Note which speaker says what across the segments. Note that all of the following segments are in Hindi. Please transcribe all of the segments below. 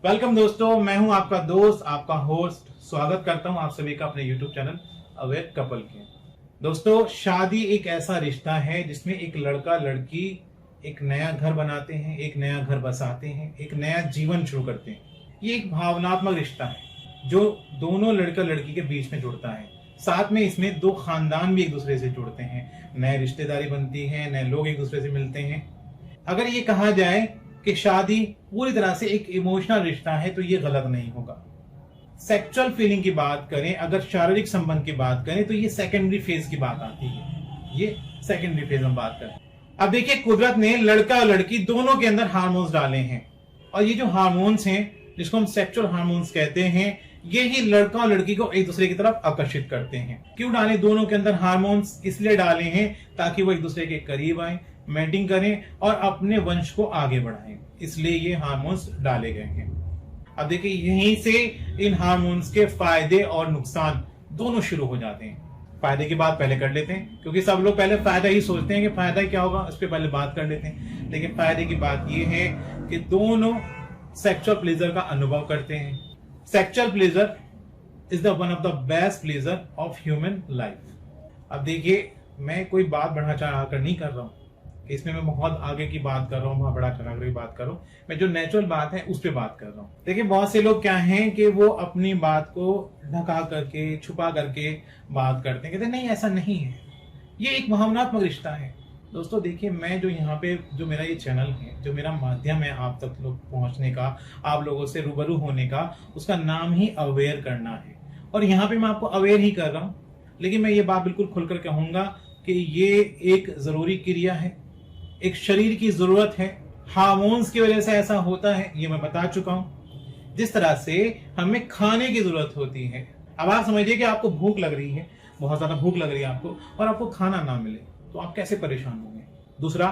Speaker 1: वेलकम दोस्तों, मैं हूं आपका दोस्त, आपका होस्ट। स्वागत करता हूं आप सभी का अपने यूट्यूब चैनल अवेयर कपल के। दोस्तों, शादी एक ऐसा रिश्ता है जिसमें एक लड़का लड़की एक नया घर बनाते हैं, एक नया घर बसाते हैं, एक नया जीवन शुरू करते हैं। ये एक भावनात्मक रिश्ता है जो दोनों लड़का लड़की के बीच में जुड़ता है। साथ में इसमें दो खानदान भी एक दूसरे से जुड़ते हैं, नए रिश्तेदारी बनती है, नए लोग एक दूसरे से मिलते हैं। अगर ये कहा जाए कि शादी पूरी तरह से एक इमोशनल रिश्ता है तो ये गलत नहीं होगा। सेक्सुअल फीलिंग की बात करें, अगर शारीरिक संबंध की बात करें तो ये सेकेंडरी फेज की बात आती है। ये सेकेंडरी फेज में बात करें। अब देखिए, कुदरत ने लड़का और लड़की दोनों के अंदर हार्मोन्स डाले हैं, और ये जो हार्मोन्स हैं जिसको हम सेक्सुअल हार्मोन्स कहते हैं, ये ही लड़का और लड़की को एक दूसरे की तरफ आकर्षित करते हैं। क्यों डाले दोनों के अंदर हार्मोन्स? इसलिए डाले हैं ताकि वो एक दूसरे के करीब आए, मेटिंग करें और अपने वंश को आगे बढ़ाएं। इसलिए ये हार्मोन्स डाले गए हैं। अब देखिए, यहीं से इन हार्मोन्स के फायदे और नुकसान दोनों शुरू हो जाते हैं। फायदे की बात पहले कर लेते हैं, क्योंकि सब लोग पहले फायदा ही सोचते हैं कि फायदा क्या होगा, इस पे पहले बात कर लेते हैं। लेकिन फायदे की बात यह है कि दोनों सेक्सुअल प्लेजर का अनुभव करते हैं। Sexual pleasure is the one of the best pleasure of human life. अब देखिए, मैं कोई बात बढ़ा चढ़ा कर नहीं कर रहा हूं, इसमें मैं बहुत आगे की बात कर रहा हूँ, बहुत बड़ा चढ़ा कर बात कर रहा हूँ। मैं जो नेचुरल बात है उस पर बात कर रहा हूँ। देखिए, बहुत से लोग क्या हैं कि वो अपनी बात को ढका करके, छुपा करके बात करते हैं, कहते नहीं ऐसा नहीं है। ये एक भावनात्मक रिश्ता है। दोस्तों देखिए, मैं जो यहाँ पे जो मेरा ये चैनल है, जो मेरा माध्यम है आप तक लोग पहुंचने का, आप लोगों से रूबरू होने का, उसका नाम ही अवेयर करना है। और यहाँ पे मैं आपको अवेयर ही कर रहा हूँ, लेकिन मैं ये बात बिल्कुल खुलकर कहूंगा कि ये एक जरूरी क्रिया है, एक शरीर की जरूरत है। हार्मोन्स की वजह से ऐसा होता है, ये मैं बता चुका हूं। जिस तरह से हमें खाने की जरूरत होती है। अब आप समझिए कि आपको भूख लग रही है, बहुत ज्यादा भूख लग रही है आपको, और आपको खाना ना मिले तो आप कैसे परेशान होंगे। दूसरा,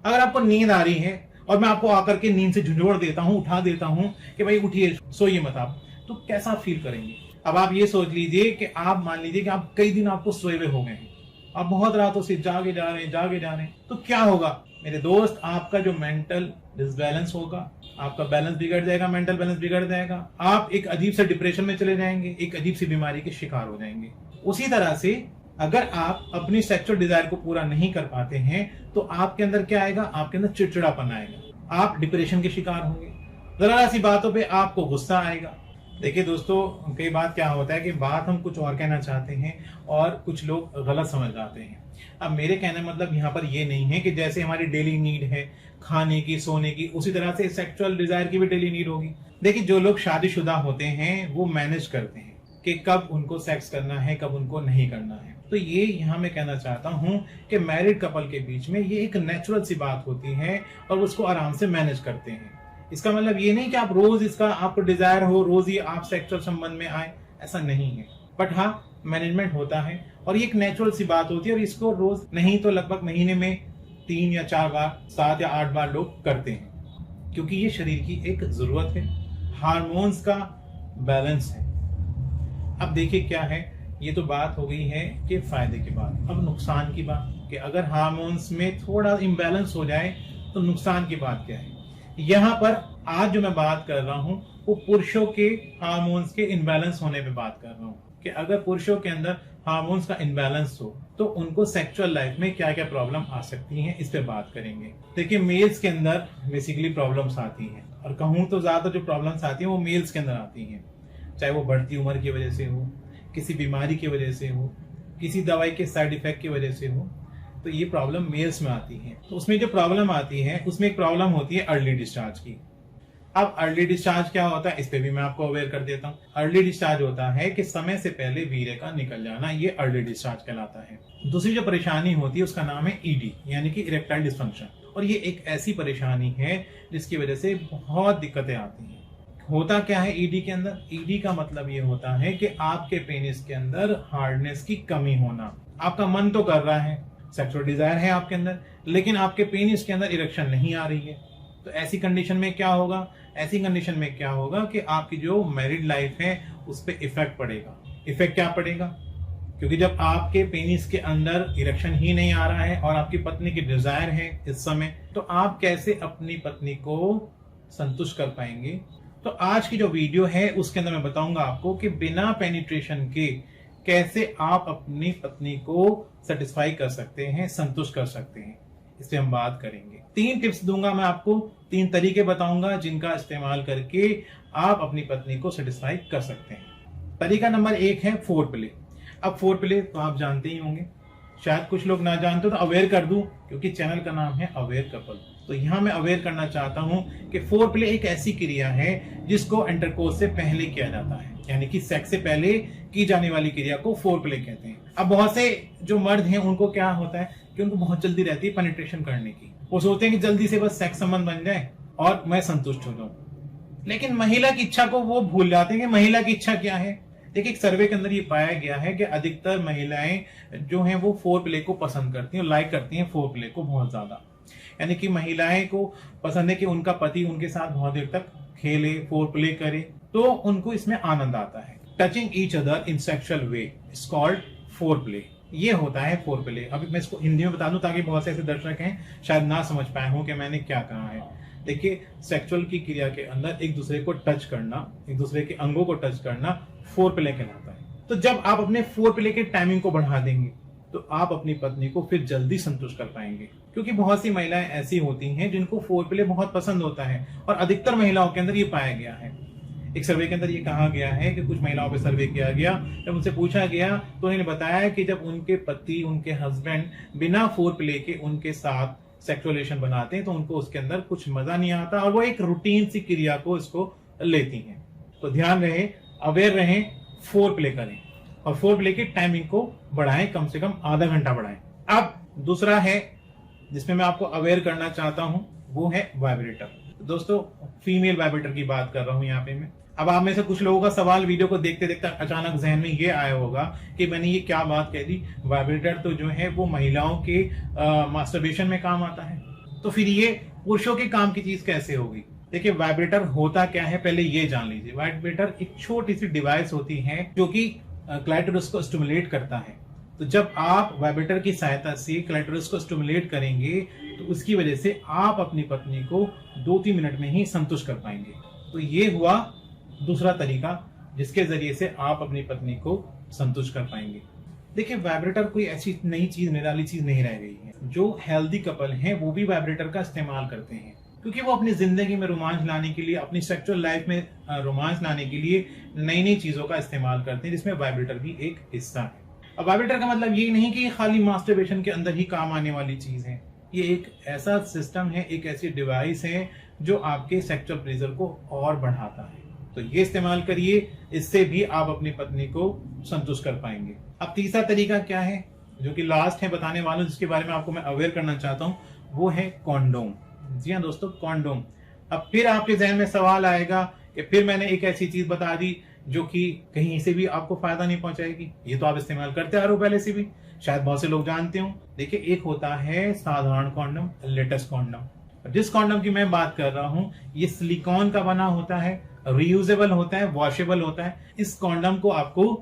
Speaker 1: अगर आपको नींद आ रही है और मैं आपको आकर के नींद से झुंझोड़ देता हूं, उठा देता हूं कि भाई उठिए, सोइए मत आप, तो कैसा फील करेंगे। अब आप ये सोच लीजिए कि आप मान लीजिए कि आप कई दिन आपको सोए हुए हो गए हैं, आप बहुत रातों से जागे जा रहे हैं, तो क्या होगा मेरे दोस्त? आपका जो मेंटल डिसबैलेंस होगा, आपका बैलेंस बिगड़ जाएगा, मेंटल बैलेंस बिगड़ जाएगा। आप एक अजीब से डिप्रेशन में चले जाएंगे, एक अजीब सी बीमारी के शिकार हो जाएंगे। उसी तरह से अगर आप अपनी सेक्सुअल डिजायर को पूरा नहीं कर पाते हैं तो आपके अंदर क्या आएगा? आपके अंदर चिड़चिड़ापन आएगा, आप डिप्रेशन के शिकार होंगे, जरा सी बातों पे आपको गुस्सा आएगा। देखिए दोस्तों, कई बार क्या होता है कि बात हम कुछ और कहना चाहते हैं और कुछ लोग गलत समझ जाते हैं। अब मेरे कहने मतलब यहाँ पर ये नहीं है कि जैसे हमारी डेली नीड है खाने की, सोने की, उसी तरह से सेक्सुअल डिजायर की भी डेली नीड होगी। देखिए, जो लोग शादीशुदा होते हैं वो मैनेज करते हैं कि कब उनको सेक्स करना है, कब उनको नहीं करना है। तो ये यहाँ मैं कहना चाहता हूँ कि मैरिड कपल के बीच में ये एक नेचुरल सी बात होती है और उसको आराम से मैनेज करते हैं। इसका मतलब ये नहीं कि आप रोज इसका आपको डिजायर हो, रोज ही आप सेक्सुअल संबंध में आए, ऐसा नहीं है। बट हाँ, मैनेजमेंट होता है और ये एक नेचुरल सी बात होती है, और इसको रोज नहीं तो लगभग महीने में 3 या 4 बार, 7 या 8 बार लोग करते हैं, क्योंकि ये शरीर की एक जरूरत है, हार्मोन्स का बैलेंस है। अब देखिए क्या है, ये तो बात हो गई है कि फायदे की बात। अब नुकसान की बात, कि अगर हार्मोन्स में थोड़ा इम्बैलेंस हो जाए तो नुकसान की बात क्या है। यहाँ पर आज जो मैं बात कर रहा हूँ वो पुरुषों के हार्मोन्स के इनबैलेंस होने पे बात कर रहा हूँ, कि अगर पुरुषों के अंदर हार्मोन्स का इनबैलेंस हो तो उनको सेक्सुअल लाइफ में क्या क्या प्रॉब्लम आ सकती हैं, इस पे बात करेंगे। देखिए, मेल्स के अंदर बेसिकली प्रॉब्लम्स आती हैं, और कहूँ तो ज्यादा जो प्रॉब्लम्स आती हैं वो मेल्स के अंदर आती हैं, चाहे वो बढ़ती उम्र की वजह से हो, किसी बीमारी की वजह से हो, किसी दवाई के साइड इफेक्ट की वजह से हो, तो ये प्रॉब्लम मेल्स में आती है। तो उसमें जो प्रॉब्लम आती है उसमें एक प्रॉब्लम होती है अर्ली डिस्चार्ज की। अब अर्ली डिस्चार्ज क्या होता है, इस पे भी मैं आपको अवेयर कर देता हूँ। अर्ली डिस्चार्ज होता है कि समय से पहले वीर्य का निकल जाना, ये अर्ली डिस्चार्ज कहलाता है। दूसरी जो परेशानी होती है उसका नाम है ईडी, यानी कि इरेक्टाइल डिस्फंक्शन, और ये एक ऐसी परेशानी है जिसकी वजह से बहुत दिक्कतें आती हैं। होता क्या है ईडी के अंदर? ईडी का मतलब ये होता है कि आपके पेनिस के अंदर हार्डनेस की कमी होना। आपका मन तो कर रहा है, सेक्सुअल डिजायर है आपके अंदर, लेकिन आपके पेनिस के अंदर इरेक्शन नहीं आ रही है। तो ऐसी कंडीशन में क्या होगा? ऐसी कंडीशन में क्या होगा कि आपकी जो मैरिड लाइफ है उस पर इफेक्ट पड़ेगा। इफेक्ट क्या पड़ेगा? क्योंकि जब आपके पेनिस के अंदर इरेक्शन ही नहीं आ रहा है और आपकी पत्नी की डिजायर है इस समय, तो आप कैसे अपनी पत्नी को संतुष्ट कर पाएंगे, तो आज की जो वीडियो है उसके अंदर मैं बताऊंगा आपको कि बिना पेनिट्रेशन के कैसे आप अपनी पत्नी को सेटिस्फाई कर सकते हैं, संतुष्ट कर सकते हैं। इस पे हम बात करेंगे। 3 टिप्स दूंगा मैं आपको, 3 तरीके बताऊंगा जिनका इस्तेमाल करके आप अपनी पत्नी को सेटिस्फाई कर सकते हैं। तरीका नंबर 1 है फोर प्ले। अब फोर प्ले तो आप जानते ही होंगे, शायद कुछ लोग ना जानते हो तो अवेयर कर दूं, क्योंकि चैनल का नाम है अवेयर कपल। तो यहां मैं अवेयर करना चाहता हूं कि फोर प्ले एक ऐसी क्रिया है जिसको इंटरकोर्स से पहले किया जाता है, यानी कि सेक्स से पहले की जाने वाली क्रिया को फोर प्ले कहते हैं। अब बहुत से जो मर्द हैं उनको क्या होता है कि उनको बहुत जल्दी रहती है पेनिट्रेशन करने की। वो सोचते हैं कि जल्दी से बस सेक्स संबंध बन जाए और मैं संतुष्ट हो जाऊं, लेकिन महिला की इच्छा को वो भूल जाते हैं कि महिला की इच्छा क्या है। देखिए, एक सर्वे के अंदर ये पाया गया है कि अधिकतर महिलाएं जो हैं वो फोर प्ले को पसंद करती हैं, लाइक करती हैं फोर प्ले को बहुत ज्यादा। यानी कि महिलाएं को पसंद है कि उनका पति उनके साथ बहुत देर तक खेले, फोर प्ले करे, तो उनको इसमें आनंद आता है। Touching each other in sexual way is called four play. ये होता है फोर प्ले। अभी मैं इसको हिंदी में बता दूं ताकि बहुत से ऐसे दर्शक हैं शायद ना समझ पाए हों कि मैंने क्या कहा है। देखिए, सेक्सुअल की क्रिया के अंदर एक दूसरे को टच करना, एक दूसरे के अंगों को टच करना फोर प्ले कहलाता है। तो जब आप अपने फोर प्ले के टाइमिंग को बढ़ा देंगे तो आप अपनी पत्नी को फिर जल्दी संतुष्ट कर पाएंगे, क्योंकि बहुत सी महिलाएं ऐसी होती हैं जिनको फोर प्ले बहुत पसंद होता है और अधिकतर महिलाओं के अंदर ये पाया गया है। एक सर्वे के अंदर ये कहा गया है कि कुछ महिलाओं पे सर्वे किया गया, जब उनसे पूछा गया तो उन्होंने बताया कि जब उनके पति, उनके हस्बैंड बिना फोर प्ले के उनके साथ सेक्सुअल रिलेशन बनाते हैं तो उनको उसके अंदर कुछ मजा नहीं आता और वो एक रूटीन सी क्रिया को इसको लेती हैं। तो ध्यान रहे, अवेयर रहें, फोर प्ले करें और फोर प्ले की टाइमिंग को बढ़ाएं, कम से कम आधा घंटा बढ़ाएं। अब दूसरा है जिसमें मैं आपको अवेयर करना चाहता हूं, वो है वाइब्रेटर। दोस्तों, फीमेल वाइब्रेटर की बात कर रहा हूं यहाँ पे मैं। अब आप में से कुछ लोगों का सवाल वीडियो को देखते देखते अचानक जहन में ये आया होगा कि मैंने ये क्या बात कह दी, वाइब्रेटर तो जो है वो महिलाओं के मास्टरबेशन में काम आता है, तो फिर ये पुरुषों के काम की चीज कैसे होगी। देखिए, वाइब्रेटर होता क्या है पहले ये जान लीजिए। वाइब्रेटर एक छोटी सी डिवाइस होती है जो कि क्लाइटोरिस को स्टिमुलेट करता है। तो जब आप वाइब्रेटर की सहायता से क्लाइटोरिस को स्टिमुलेट करेंगे तो उसकी वजह से आप अपनी पत्नी को 2-3 मिनट में ही संतुष्ट कर पाएंगे। तो ये हुआ दूसरा तरीका जिसके जरिए से आप अपनी पत्नी को संतुष्ट कर पाएंगे। देखिए, वाइब्रेटर कोई ऐसी नई चीज, निराली चीज नहीं रह गई है। जो हेल्दी कपल हैं वो भी वाइब्रेटर का इस्तेमाल करते हैं, क्योंकि वो अपनी जिंदगी में रोमांच लाने के लिए, अपनी सेक्सुअल लाइफ में रोमांच लाने के लिए नई नई चीजों का इस्तेमाल करते हैं, जिसमें वाइब्रेटर भी एक हिस्सा है। अब वाइब्रेटर का मतलब ये नहीं कि खाली मास्टरबेशन के अंदर ही काम आने वाली चीज है। ये एक ऐसा सिस्टम है, एक ऐसी डिवाइस है जो आपके सेक्सुअल प्लेजर को और बढ़ाता है। तो ये इस्तेमाल करिए, इससे भी आप अपनी पत्नी को संतुष्ट कर पाएंगे। अब तीसरा तरीका क्या है, जो कि लास्ट है बताने वालों, जिसके बारे में आपको मैं अवेयर करना चाहता हूँ, वो है कॉन्डोम। जी हाँ दोस्तों, कॉन्डोम। अब फिर आपके जहन में सवाल आएगा कि फिर मैंने एक ऐसी चीज बता दी जो कि कहीं से भी आपको फायदा नहीं पहुंचाएगी, ये तो आप इस्तेमाल करते आ रहे हो पहले से भी, शायद बहुत से लोग जानते हो। देखिए, एक होता है साधारण कॉन्डम, लेटेस्ट कॉन्डम। जिस कॉन्डम की मैं बात कर रहा हूं ये सिलिकॉन का बना होता है, रीयूजेबल होता है, वॉशेबल होता है। इस कॉन्डम को आपको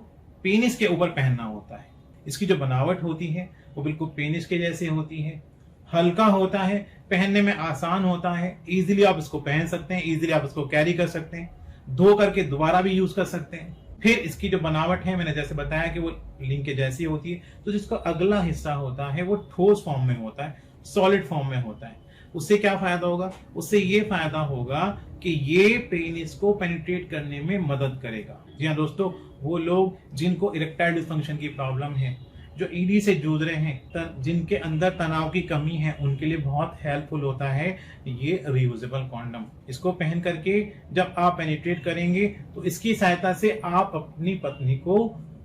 Speaker 1: पेनिस के ऊपर पहनना होता है। इसकी जो बनावट होती है वो बिल्कुल पेनिस के जैसे होती है, हल्का होता है, पहनने में आसान होता है, इजीली आप इसको पहन सकते हैं, इजीली आप इसको कैरी कर सकते हैं, धो करके दोबारा भी यूज कर सकते हैं। फिर इसकी जो बनावट है, मैंने जैसे बताया कि वो लिंक के जैसी होती है, तो जिसका अगला हिस्सा होता है वो ठोस फॉर्म में होता है, सॉलिड फॉर्म में होता है। उससे क्या फायदा होगा? उससे ये फायदा होगा कि ये पेनिस को पेनिट्रेट करने में मदद करेगा। जी हाँ दोस्तों, वो लोग जिनको इरेक्टाइल डिसफंक्शन की प्रॉब्लम है, जो ईडी से जूझ रहे हैं, जिनके अंदर तनाव की कमी है, उनके लिए बहुत हेल्पफुल होता है ये रियूजेबल कॉन्डम। इसको पहन करके जब आप पेनिट्रेट करेंगे तो इसकी सहायता से आप अपनी पत्नी को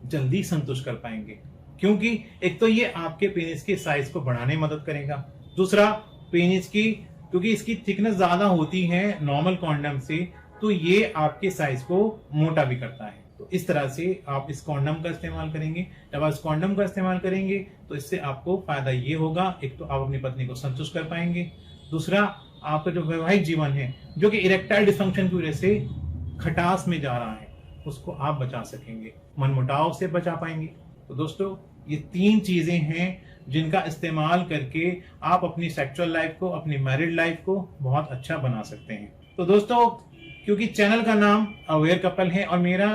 Speaker 1: जल्दी संतुष्ट कर पाएंगे, क्योंकि एक तो ये आपके पेनिस के साइज को बढ़ाने में मदद करेगा, दूसरा पेनिस की, क्योंकि इसकी थिकनेस ज्यादा होती है नॉर्मल कॉन्डम से, तो ये आपके साइज को मोटा भी करता है। तो इस तरह से आप इस कॉन्डम का इस्तेमाल करेंगे। जब आप इस कॉन्डम का इस्तेमाल करेंगे तो इससे आपको फायदा ये होगा, एक तो आप अपनी पत्नी को संतुष्ट कर पाएंगे, दूसरा आपका जो वैवाहिक जीवन है जो कि इरेक्टाइल डिसफंक्शन की वजह से खटास में जा रहा है, उसको आप बचा सकेंगे, मनमुटाव से बचा पाएंगे। तो दोस्तों, ये 3 चीजें हैं जिनका इस्तेमाल करके आप अपनी सेक्सुअल लाइफ को, अपनी मैरिड लाइफ को बहुत अच्छा बना सकते हैं। तो दोस्तों, क्योंकि चैनल का नाम अवेयर कपल है और मेरा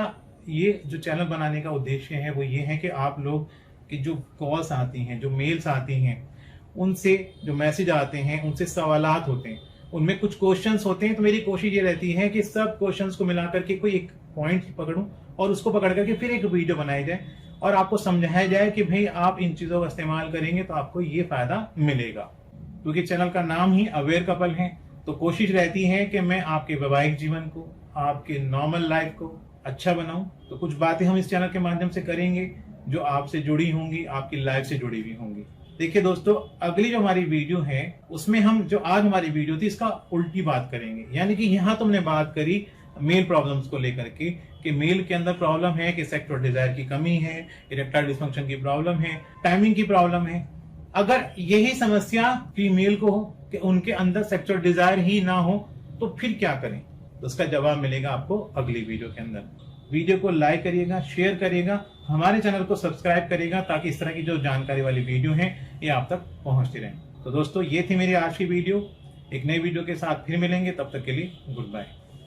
Speaker 1: ये जो चैनल बनाने का उद्देश्य है वो ये है कि आप लोग की जो कॉल्स आती हैं, जो मेल्स आती हैं, उनसे जो मैसेज आते हैं, उनसे सवालात होते हैं, उनमें कुछ क्वेश्चंस होते हैं, तो मेरी कोशिश ये रहती है कि सब क्वेश्चंस को मिलाकर के कोई एक पॉइंट पकड़ूं और उसको पकड़ करके फिर एक वीडियो बनाई जाए और आपको समझाया जाए कि भाई आप इन चीजों का इस्तेमाल करेंगे तो आपको ये फायदा मिलेगा। क्योंकि चैनल का नाम ही अवेयर कपल है, तो कोशिश रहती है कि मैं आपके वैवाहिक जीवन को, आपके नॉर्मल लाइफ को अच्छा बनाऊं। तो कुछ बातें हम इस चैनल के माध्यम से करेंगे जो आपसे जुड़ी होंगी, आपकी लाइफ से जुड़ी हुई होंगी। देखिए दोस्तों, अगली जो हमारी वीडियो है उसमें हम जो आज हमारी वीडियो थी इसका उल्टी बात करेंगे। यानी कि यहाँ तुमने बात करी मेल प्रॉब्लम्स को लेकर के कि मेल के अंदर प्रॉब्लम है कि सेक्सुअल डिजायर की कमी है, इरेक्टाइल डिसफंक्शन की प्रॉब्लम है, टाइमिंग की प्रॉब्लम है। अगर यही समस्या फीमेल को हो कि उनके अंदर सेक्सुअल डिजायर ही ना हो तो फिर क्या करें, तो उसका जवाब मिलेगा आपको अगली वीडियो के अंदर। वीडियो को लाइक करिएगा, शेयर करिएगा, हमारे चैनल को सब्सक्राइब करिएगा ताकि इस तरह की जो जानकारी वाली वीडियो है ये आप तक पहुंचती रहे। तो दोस्तों, ये थी मेरी आज की वीडियो। एक नई वीडियो के साथ फिर मिलेंगे, तब तक के लिए गुड बाय।